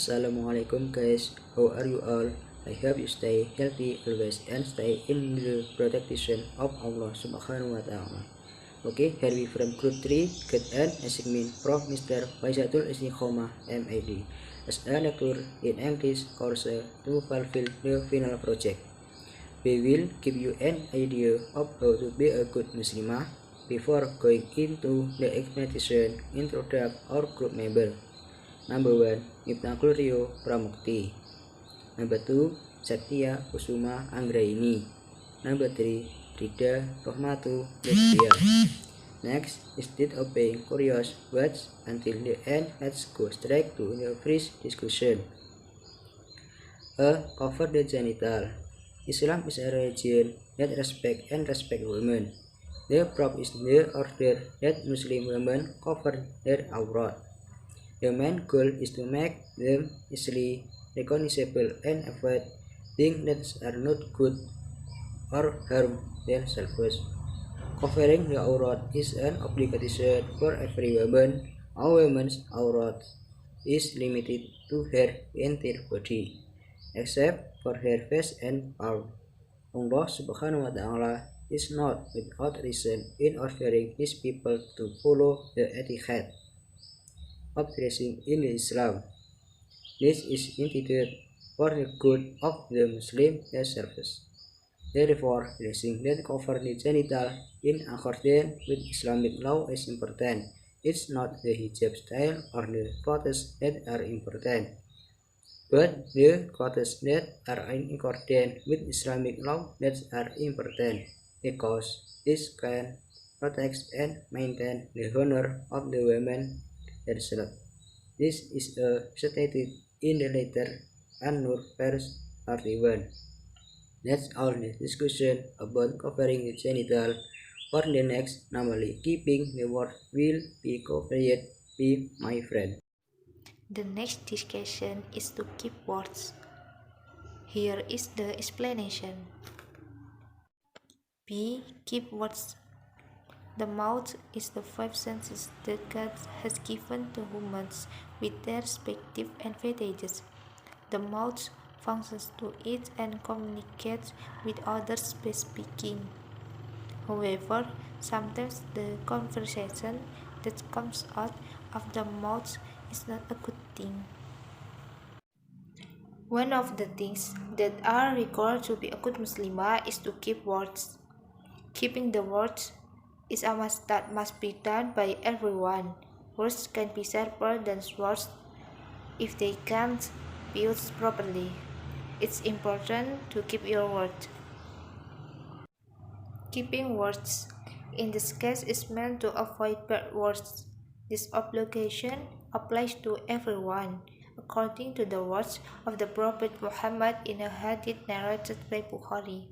Assalamualaikum guys, how are you all? I hope you stay healthy always and stay in the protection of Allah Subhanahu wa Ta'ala. Okay, here we from group 3, get an assignment from Mr. Faizatul Istiqomah MAD as a lecturer in English course to fulfill the final project. We will give you an idea of how to be a good Muslimah before going into the explanation, introduce our group member. Number 1, Miftahkhul Rio Pramukti. Number 2, Septia Kusuma Anggraini. Number 3, Rida, Rohmatu, Lutfia. Next, instead of being curious, watch until the end. Let's go straight to the first discussion. Cover the genital. Islam is a religion that respect women. The proof is the order that Muslim women cover their aurat. The main goal is to make them easily recognizable and avoid things that are not good or harm themselves. Covering the aurat is an obligation for every woman. A woman's aurat is limited to her entire body, except for her face and palm. Allah Subhanahu wa Ta'ala is not without reason in ordering His people to follow the etiquette of dressing in Islam. This is intended for the good of the Muslim themselves. Therefore, dressing that covers the genital in accordance with Islamic law is important. It's not the hijab style or the clothes that are important, but the clothes that are in accordance with Islamic law that are important, because this can protect and maintain the honor of the women themselves. This is stated in the letter An-Nur verse 31. That's all the discussion about covering the genital. For the next, normally keeping the word will be covered by my friend. The next discussion is to keep words. Here is the explanation. B. Keep words. The mouth is the five senses that God has given to humans with their respective advantages. The mouth functions to eat and communicate with others by speaking. However, sometimes the conversation that comes out of the mouth is not a good thing. One of the things that are required to be a good Muslimah is to keep words. Keeping the words is a must that must be done by everyone. Words can be sharper than swords if they can't be used properly. It's important to keep your word. Keeping words in this case is meant to avoid bad words. This obligation applies to everyone, according to the words of the Prophet Muhammad in a hadith narrated by Bukhari.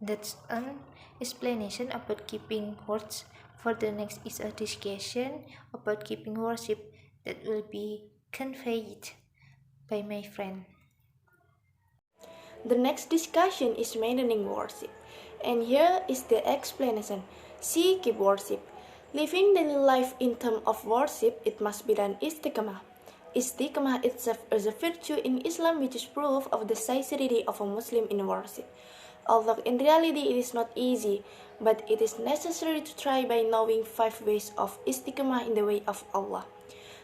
That's an explanation about keeping words. For the next is a discussion about keeping worship that will be conveyed by my friend. The next discussion is maintaining worship, and here is the explanation. C. Keep worship. Living daily life in terms of worship, it must be done istiqamah. Istiqamah itself is a virtue in Islam which is proof of the sincerity of a Muslim in worship. Although in reality it is not easy, but it is necessary to try by knowing 5 ways of istiqamah in the way of Allah.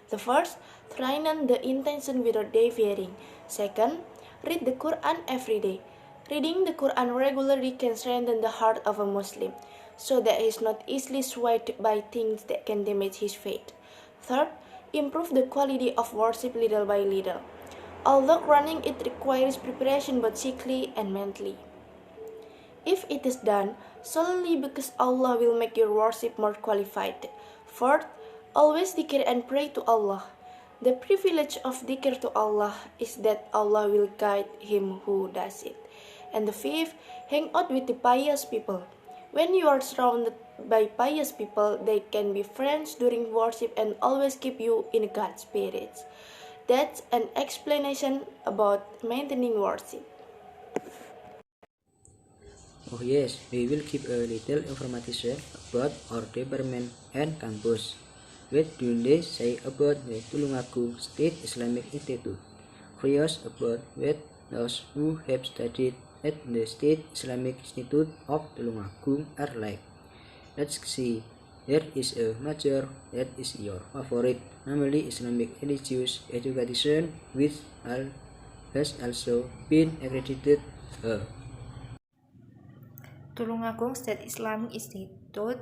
The first, strengthen the intention without deviating. Second, read the Quran every day. Reading the Quran regularly can strengthen the heart of a Muslim, so that he is not easily swayed by things that can damage his faith. Third, improve the quality of worship little by little. Although running it requires preparation both physically and mentally. If it is done solely because Allah will make your worship more qualified. Fourth, always dhikr and pray to Allah. The privilege of dhikr to Allah is that Allah will guide him who does it. And the fifth, hang out with the pious people. When you are surrounded by pious people, they can be friends during worship and always keep you in God's spirits. That's an explanation about maintaining worship. Oh yes, we will give a little information about our department and campus. What do they say about the Tulungagung State Islamic Institute? Curious about what those who have studied at the State Islamic Institute of Tulungagung are like. Let's see. There is a major that is your favorite, namely Islamic religious education, which has also been accredited. Tulungagung State Islamic Institute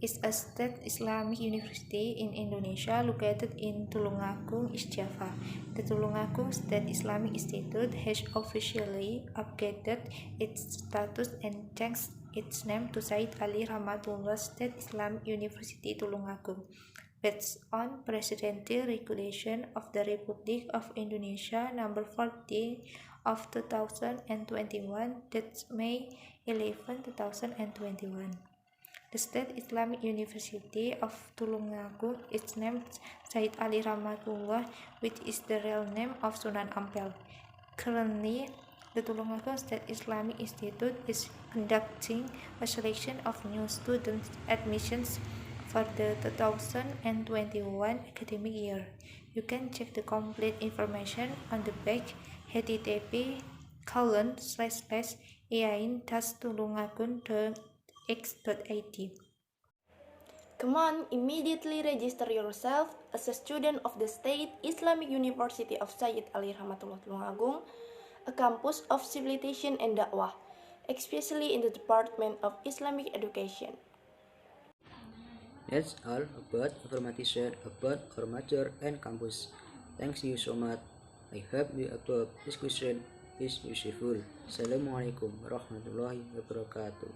is a state Islamic university in Indonesia located in Tulungagung, East Java. The Tulungagung State Islamic Institute has officially upgraded its status and changed its name to Said Ali Rahmatullah State Islamic University Tulungagung, based on Presidential Regulation of the Republic of Indonesia Number 40 of 2021, dated May 11, 2021. The State Islamic University of Tulungagung is named Said Ali Rahmatullah, which is the real name of Sunan Ampel. Currently, the Tulungagung State Islamic Institute is conducting a selection of new student admissions for the 2021 academic year. You can check the complete information on the back http://iain-tulungagung.x.id. Come on, immediately register yourself as a student of the State Islamic University of Sayyid Ali Rahmatullah Tulungagung, a campus of civilization and da'wah, especially in the Department of Islamic Education. That's all about information about our major and campus. Thank you so much. I hope the above discussion is useful. Assalamualaikum warahmatullahi wabarakatuh.